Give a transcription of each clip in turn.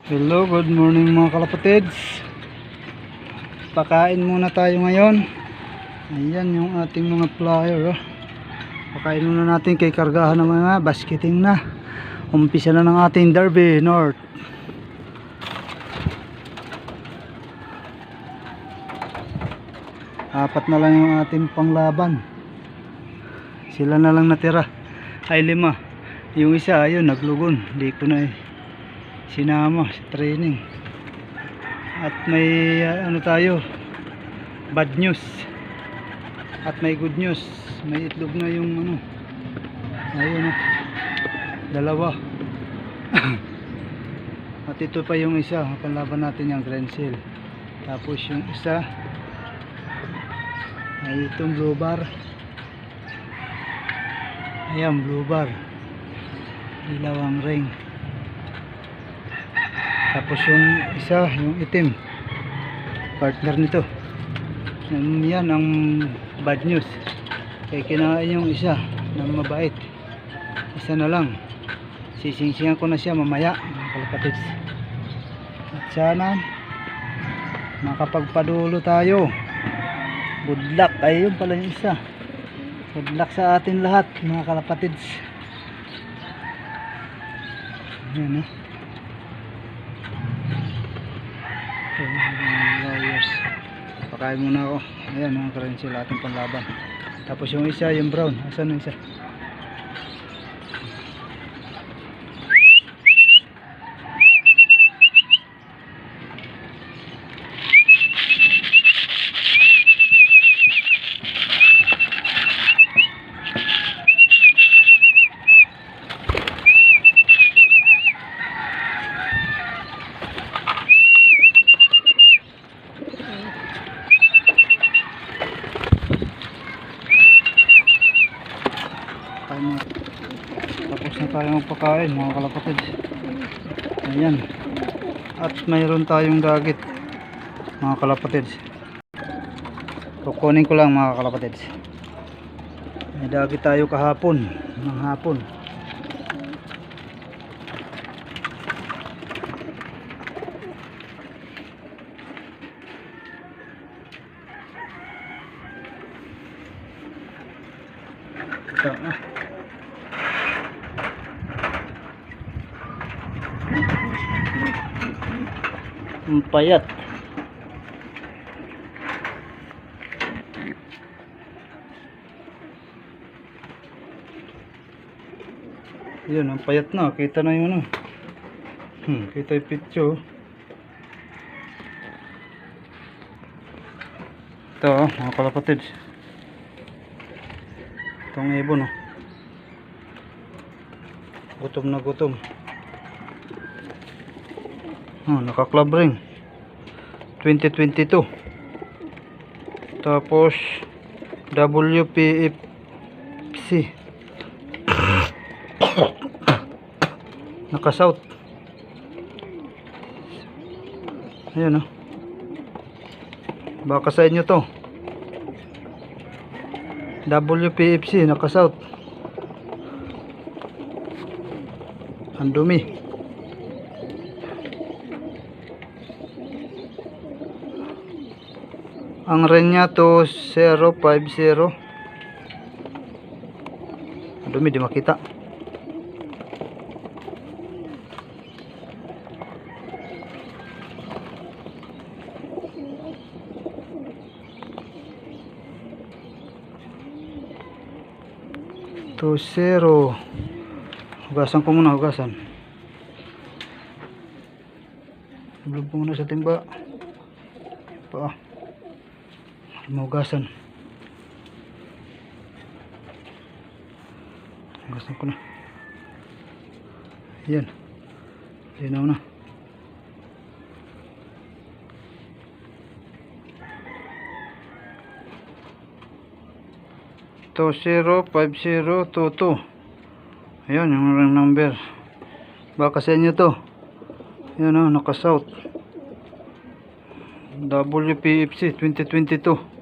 Hello, good morning mga kalapatids. Pakain muna tayo ngayon. Ayan yung ating mga flyer. Pakain muna natin kay kargahan ng mga basketing na. Umpisa na ng ating Derby North. Apat na lang yung ating panglaban. Sila na lang natira. Ay 5. Yung isa ayun naglugon. Hindi ko na sinama sa training. At may ano tayo, bad news at may good news. May itlog na yung ano, ayun, dalawa. At ito pa yung isa, panlaban natin yung Grand Seal. Tapos yung isa ay itong blue bar. Ayan, blue bar, ilaw ang ring. Tapos yung isa, yung itim, partner nito. Yan ang bad news. Kaya kinain yung isa na mabait. Isa na lang. Sisingsingan ko na siya mamaya mga kalapatids. At sana makapagpadulo tayo. Good luck. Ayun pala yung isa. Good luck sa atin lahat mga kalapatids. Ayan lawyers. Pakain muna ako. Ayan mga karensil ating panlaban. Tapos yung isa, yung brown. Asan yung isa? Tapos na tayo magpakain mga kalapatids. Ayan. At mayroon tayong dagit mga kalapatids. Kukunin ko lang mga kalapatids. May dagit tayo kahapon ng hapon. Ito ang payat. Yun, ang payat na. Kita na yung ano. Kita yung picture. Ito mga kalapatids. Itong ibon gutom na gutom. Naka club ring 2022. Tapos WPFC naka south. Ayan baka sa inyo to. WPFC naka south. Ang dumi. Ang ren niya to 050. Ang dumi, di makita. To 0. Hugasan ko muna, hugasan. Iblog ko muna sa timba. Hugasan. Hugasan ko na. Ayan. Linaw na. To 05022. Ayan yung ring number. Baka sa inyo to. Ayan naka south. WPFC 2022.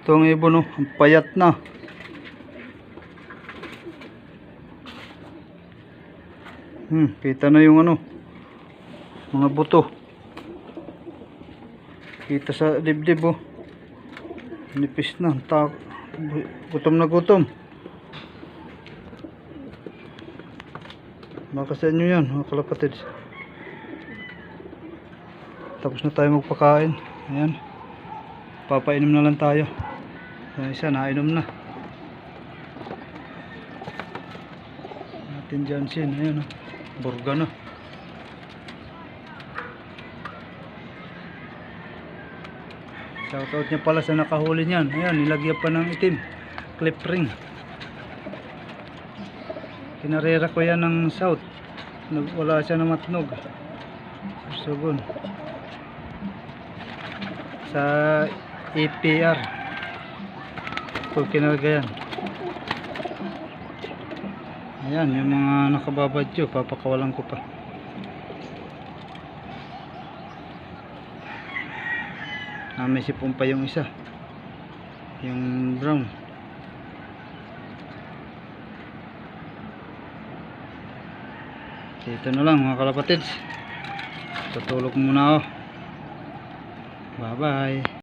Itong ibon ang payat na. Kita na yung ano, mga buto. Kita sa dibdib oh. Nipis na. Gutom na gutom. Baka sa inyo yan mga kalapatids. Tapos na tayo magpakain. Ayan. Papainom na lang tayo. Yung isa nainom na. Natin Johnson. Ayan oh. Burga na. Shoutout niya pala sa nakahuli niyan. Ayan, nilagyan pa ng itim. Clip ring. Kinarera ko yan ng south. Wala siya na matnog. Sugon. Sa APR. Ito kinarga yan. Ayan, yung mga nakababadyo. Papakawalan ko pa. May sipon pa yung isa, yung brown. Dito na lang mga kalapatids, tutulog muna ako. Bye bye.